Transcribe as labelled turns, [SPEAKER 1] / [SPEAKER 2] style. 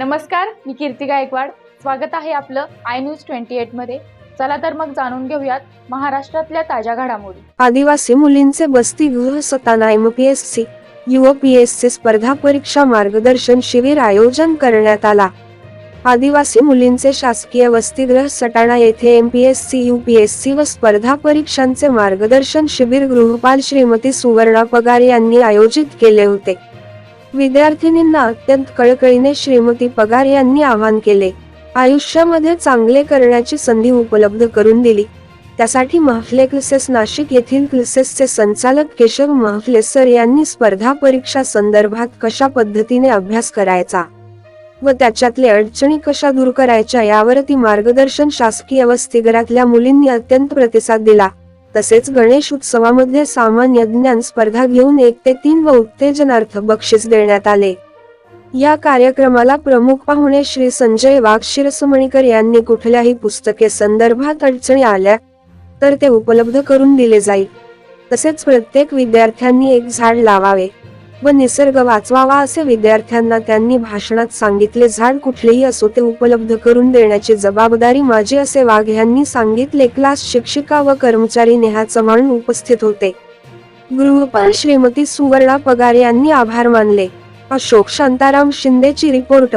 [SPEAKER 1] नमस्कार, मी कीर्ती गायकवाड. स्वागत आहे आपलं आय न्यूज 28 मध्ये. चला तर मग जाणून घेऊयात महाराष्ट्रातल्या ताज्या घडामोडी.
[SPEAKER 2] आदिवासी मुलींचे वसतिगृह सताना एमपीएससी UPSC स्पर्धा परीक्षा मार्गदर्शन शिबिर आयोजन करण्यात आला. आदिवासी मुलींचे शासकीय वसतिगृह सटाणा येथे MPSC UPSC व स्पर्धा परीक्षांचे मार्गदर्शन शिबिर गृहपाल श्रीमती सुवर्णा पगार यांनी आयोजित केले होते. विद्यार्थिनींना अत्यंत कळकळीने श्रीमती पगार यांनी आवाहन केले. आयुष्यामध्ये चांगले करण्याची संधी उपलब्ध करून दिली. त्यासाठी महफले क्लासेस नाशिक येथील क्लासेसचे संचालक केशव महफले सर यांनी स्पर्धा परीक्षा संदर्भात कशा पद्धतीने अभ्यास करायचा व त्याच्यातले अडचणी कशा दूर करायच्या यावरती मार्गदर्शन शासकीय वसतिगृहातल्या मुलींनी अत्यंत प्रतिसाद दिला. तसेच गणेश उत्सवामध्ये सामान्य ज्ञान स्पर्धा घेऊन 1 ते 3 व उत्तेजनार्थ बक्षीस देण्यात आले. या कार्यक्रमाला प्रमुख पाहुणे श्री संजय वाघ शिरसमणीकर यांनी कुठल्याही पुस्तके संदर्भात अडचणी आल्या तर ते उपलब्ध करून दिले जाईल. तसेच प्रत्येक विद्यार्थ्यांनी एक झाड लावावे व निसर्ग वाचवावा असे विद्यार्थ्यांना त्यांनी भाषणात सांगितले. झाड कुठलेही असो ते उपलब्ध करून देण्याची जबाबदारी माझी असे वाघ यांनी सांगितले. क्लास शिक्षिका व कर्मचारी नेहा चव्हाण उपस्थित होते. गृहपाल श्रीमती सुवर्णा पगार यांनी आभार मानले. अशोक शांताराम शिंदेची रिपोर्ट.